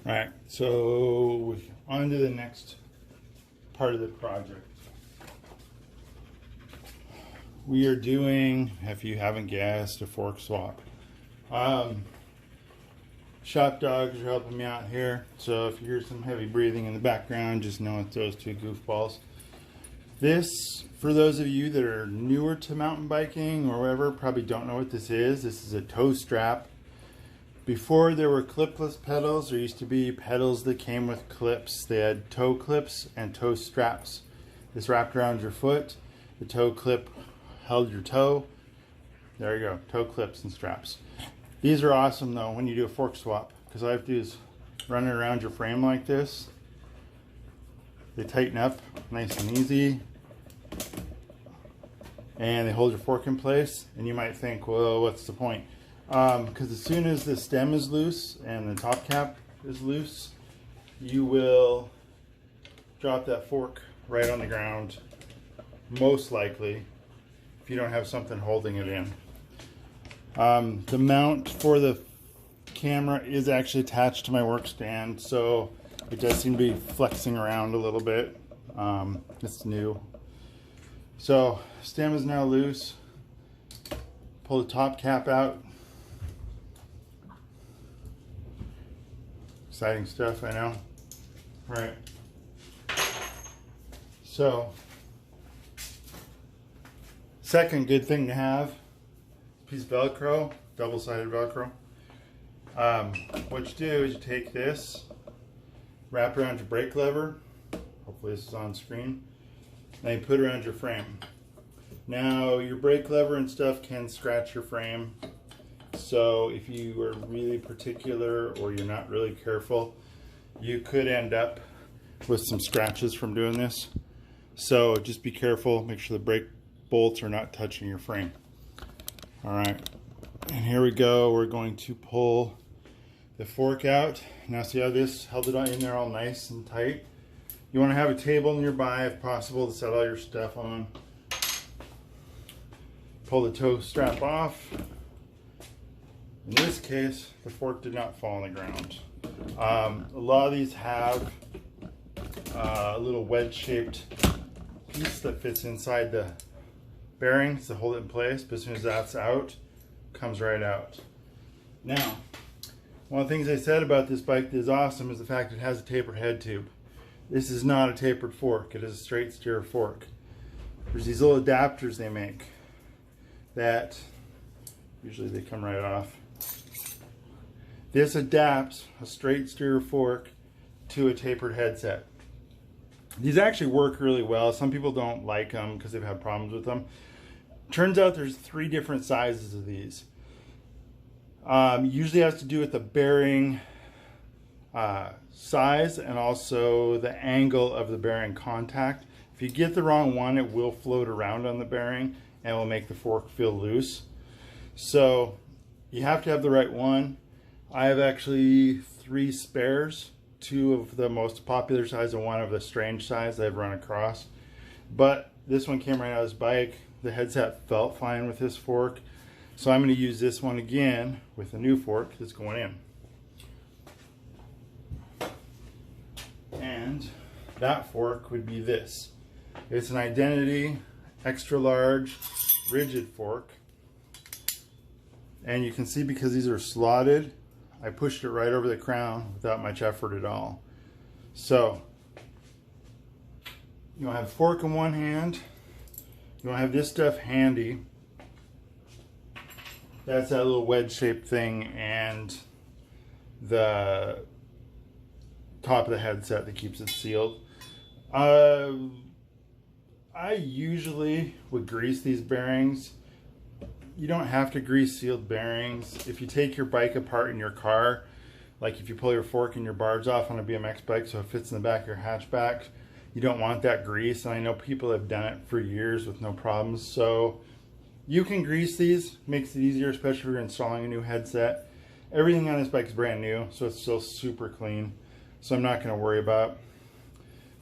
All right, so on to the next part of the project. We are doing, if you haven't guessed, a fork swap. Shop dogs are helping me out here, so if you hear some heavy breathing in the background, just know it's those two goofballs. This, for those of you that are newer to mountain biking or whatever, probably don't know what this is. This is a toe strap. Before there were clipless pedals, there used to be pedals that came with clips. They had toe clips and toe straps. This wrapped around your foot. The toe clip held your toe. There you go, toe clips and straps. These are awesome though when you do a fork swap, because all I have to do is run it around your frame like this. They tighten up nice and easy. And they hold your fork in place. And you might think, well, what's the point? Because as soon as the stem is loose and the top cap is loose, you will drop that fork right on the ground, most likely, if you don't have something holding it in. The mount for the camera is actually attached to my work stand, so it does seem to be flexing around a little bit. It's new. So stem is now loose. Pull the top cap out. Exciting stuff, I know. Right. So, second good thing to have, piece of Velcro, double-sided Velcro. What you do is you take this, wrap it around your brake lever. Hopefully this is on screen. And you put it around your frame. Now, your brake lever and stuff can scratch your frame. So if you are really particular or you're not really careful, you could end up with some scratches from doing this. So just be careful, make sure the brake bolts are not touching your frame. All right, and here we go. We're going to pull the fork out. Now see how this held it in there all nice and tight? You want to have a table nearby if possible to set all your stuff on. Pull the toe strap off. In this case, the fork did not fall on the ground. A lot of these have a little wedge-shaped piece that fits inside the bearings to hold it in place, but as soon as that's out, it comes right out. Now, one of the things I said about this bike that is awesome is the fact it has a tapered head tube. This is not a tapered fork, it is a straight steer fork. There's these little adapters they make that usually they come right off. This adapts a straight steer fork to a tapered headset. These actually work really well. Some people don't like them because they've had problems with them. Turns out there's 3 different sizes of these. Usually has to do with the bearing size and also the angle of the bearing contact. If you get the wrong one, it will float around on the bearing and will make the fork feel loose. So you have to have the right one. I have actually 3 spares, 2 of the most popular size and 1 of the strange size I've run across. But this one came right out of this bike. The headset felt fine with this fork. So I'm going to use this one again with a new fork that's going in. And that fork would be this. It's an Identity extra large rigid fork. And you can see because these are slotted, I pushed it right over the crown without much effort at all. So, you want to have a fork in one hand. You want to have this stuff handy. That's that little wedge-shaped thing and the top of the headset that keeps it sealed. I usually would grease these bearings. You don't have to grease sealed bearings. If you take your bike apart in your car, like if you pull your fork and your barbs off on a BMX bike so it fits in the back of your hatchback, you don't want that grease. And I know people have done it for years with no problems. So you can grease these, makes it easier, especially if you're installing a new headset. Everything on this bike is brand new, so it's still super clean. So I'm not gonna worry about it.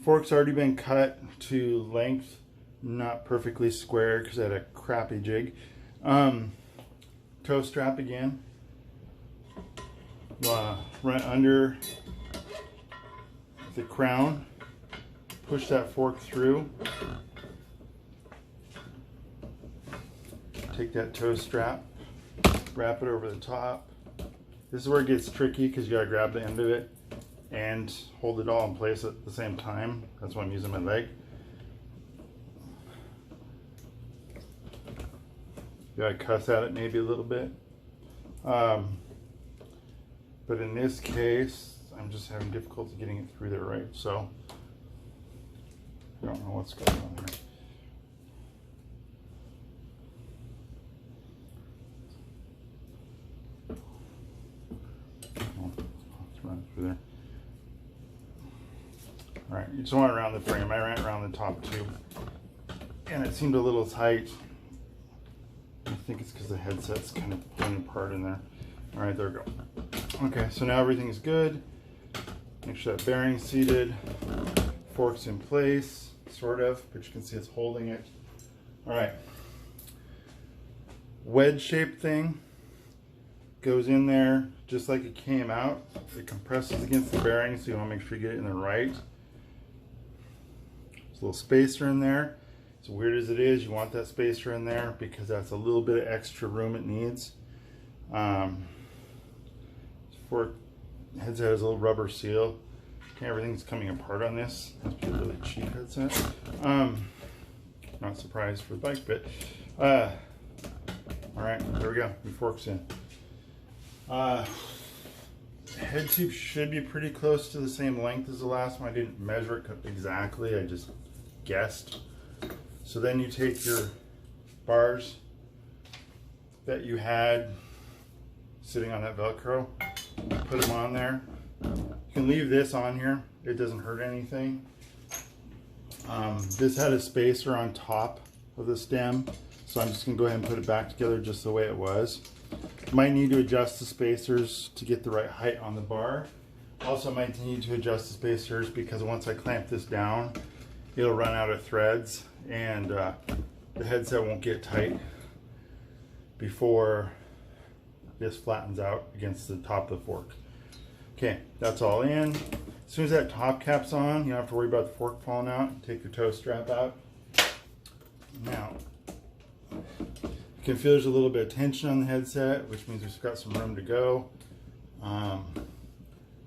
Fork's already been cut to length, not perfectly square because I had a crappy jig. Toe strap again. Run under the crown, push that fork through, take that toe strap, wrap it over the top. This is where it gets tricky because you gotta grab the end of it and hold it all in place at the same time. That's why I'm using my leg. You gotta cuss at it maybe a little bit. But in this case, I'm just having difficulty getting it through there right. So I don't know what's going on here. Let's run it through there. All right, you just want it around the frame. I ran around the top too, and it seemed a little tight. I think it's because the headset's kind of pulling apart in there. All right, there we go. Okay, so now everything's good. Make sure that bearing's seated, fork's in place, sort of, but you can see it's holding it. All right, wedge-shaped thing goes in there just like it came out. It compresses against the bearing, so you want to make sure you get it in there right. There's a little spacer in there. As weird as it is, you want that spacer in there because that's a little bit of extra room it needs. Fork headset has a little rubber seal. Okay, everything's coming apart on this. Must be a really cheap headset. Not surprised for the bike, but all right, there we go. The fork's in. Head tube should be pretty close to the same length as the last one. I didn't measure it exactly. I just guessed. So then you take your bars that you had sitting on that Velcro, put them on there. You can leave this on here. It doesn't hurt anything. This had a spacer on top of the stem, so I'm just gonna go ahead and put it back together just the way it was. Might need to adjust the spacers to get the right height on the bar. Also might need to adjust the spacers because once I clamp this down, it'll run out of threads and the headset won't get tight before this flattens out against the top of the fork. Okay, that's all in. As soon as that top cap's on, you don't have to worry about the fork falling out. Take your toe strap out. Now, you can feel there's a little bit of tension on the headset, which means we've got some room to go.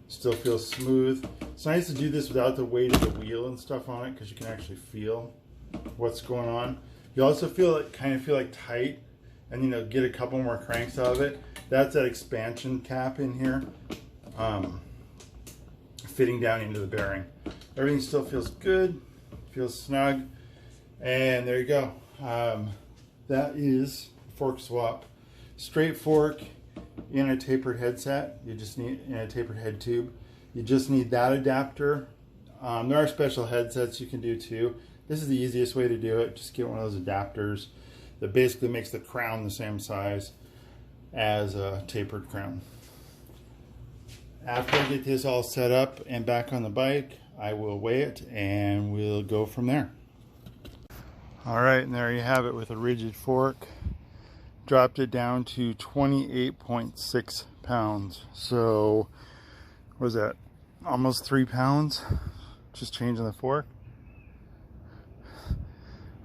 Still feels smooth. It's nice to do this without the weight of the wheel and stuff on it because you can actually feel what's going on. You also kind of feel like tight, and you know, get a couple more cranks out of it. That's that expansion cap in here, fitting down into the bearing. Everything still feels good, feels snug, and there you go. That is fork swap. Straight fork in a tapered headset. You just need in a tapered head tube. You just need that adapter. There are special headsets you can do too. This is the easiest way to do it. Just get one of those adapters that basically makes the crown the same size as a tapered crown. After I get this all set up and back on the bike, I will weigh it and we'll go from there. All right, and there you have it with a rigid fork. Dropped it down to 28.6 pounds. So, what was that? Almost 3 pounds. Just changing the fork.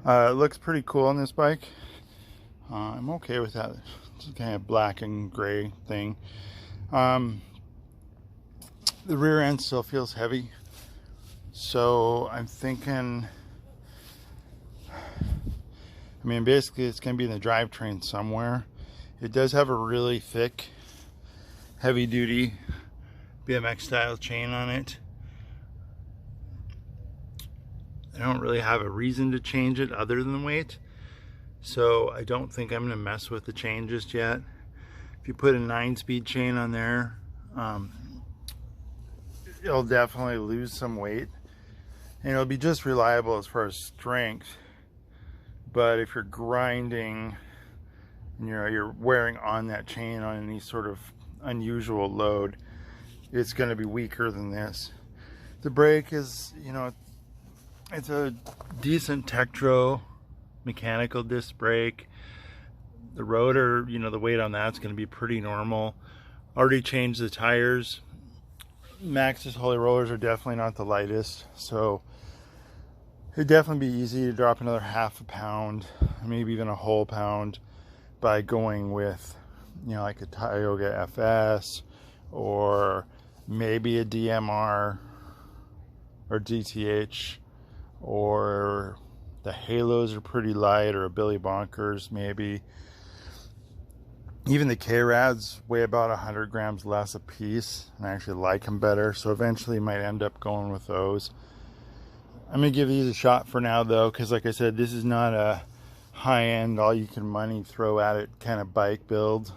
It looks pretty cool on this bike. I'm okay with that. It's kind of black and gray thing. The rear end still feels heavy. So I'm thinking, I mean, basically it's going to be in the drivetrain somewhere. It does have a really thick, heavy duty BMX style chain on it. I don't really have a reason to change it other than weight. So I don't think I'm going to mess with the chain just yet. If you put a 9-speed chain on there, it'll definitely lose some weight. And it'll be just reliable as far as strength. But if you're grinding, and you're wearing on that chain on any sort of unusual load, it's going to be weaker than this. The brake is, you know, it's a decent Tektro mechanical disc brake. The rotor, you know, the weight on that's going to be pretty normal. Already changed the tires. Maxxis Holy Rollers are definitely not the lightest, so it'd definitely be easy to drop another half a pound, maybe even a whole pound, by going with, you know, like a Tioga FS or maybe a DMR or DTH, or the Halos are pretty light, or a Billy Bonkers maybe. Even the K-Rads weigh about 100 grams less a piece, and I actually like them better, so eventually might end up going with those. I'm going to give these a shot for now though, because like I said, this is not a high-end, all-you-can-money, throw-at-it kind of bike build.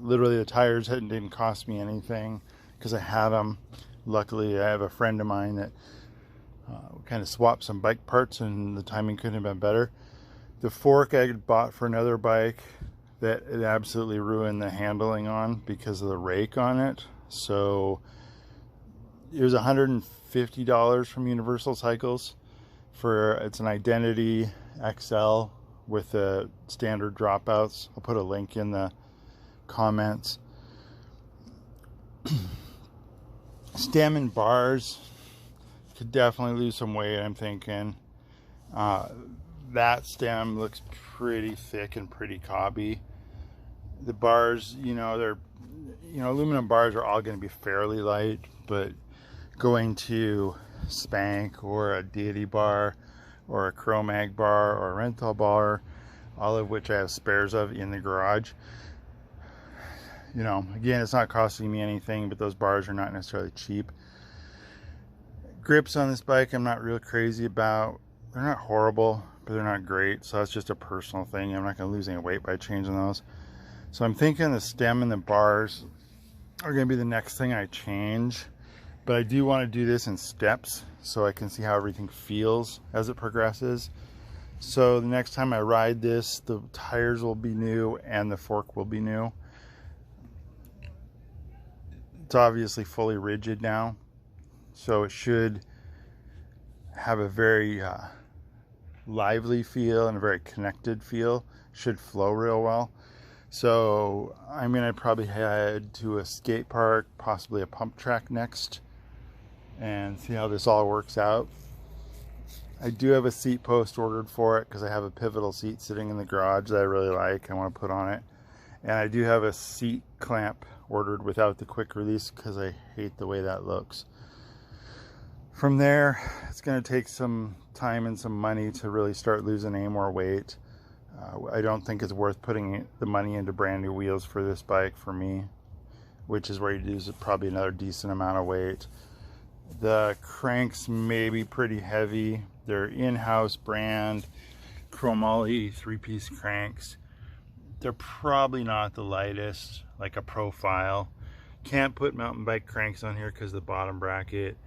Literally the tires didn't cost me anything because I had them. Luckily I have a friend of mine that kind of swapped some bike parts, and the timing couldn't have been better. The fork I bought for another bike that it absolutely ruined the handling because of the rake on it. So it was $150 from Universal Cycles for, it's an Identity XL with the standard dropouts. I'll put a link in the comments. Stem and bars could definitely lose some weight, I'm thinking. That stem looks pretty thick and pretty cobby. The bars, you know, aluminum bars are all going to be fairly light, but going to Spank or a Deity bar or a Chromag bar or a Rental bar, all of which I have spares of in the garage, you know, again, it's not costing me anything, but those bars are not necessarily cheap. Grips on this bike I'm not real crazy about. They're not horrible, but they're not great, so that's just a personal thing. I'm not going to lose any weight by changing those. So I'm thinking the stem and the bars are going to be the next thing I change, but I do want to do this in steps so I can see how everything feels as it progresses. So the next time I ride this, the tires will be new and the fork will be new. It's obviously fully rigid now, so it should have a very lively feel and a very connected feel. Should flow real well. So I'm gonna probably head to a skate park, possibly a pump track next, and see how this all works out. I do have a seat post ordered for it because I have a pivotal seat sitting in the garage that I really like. I want to put on it. And I do have a seat clamp ordered without the quick release because I hate the way that looks. From there, it's going to take some time and some money to really start losing any more weight. I don't think it's worth putting the money into brand new wheels for this bike for me, which is where you lose probably another decent amount of weight. The cranks may be pretty heavy. They're in-house brand chromoly 3-piece cranks. They're probably not the lightest, like a profile. Can't put mountain bike cranks on here because of the bottom bracket,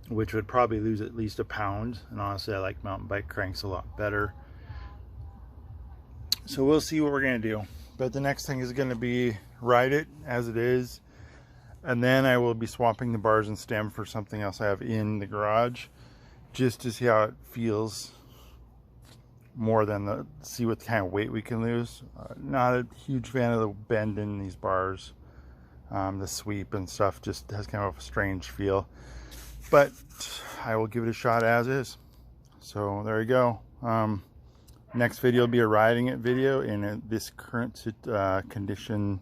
which would probably lose at least a pound. And honestly, I like mountain bike cranks a lot better. So we'll see what we're gonna do. But the next thing is gonna be ride it as it is. And then I will be swapping the bars and stem for something else I have in the garage, just to see how it feels more than see what kind of weight we can lose. Not a huge fan of the bend in these bars. The sweep and stuff just has kind of a strange feel. But I will give it a shot as is. So there you go. Next video will be a riding it video in this current condition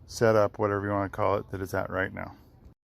setup, whatever you want to call it, that it's at right now.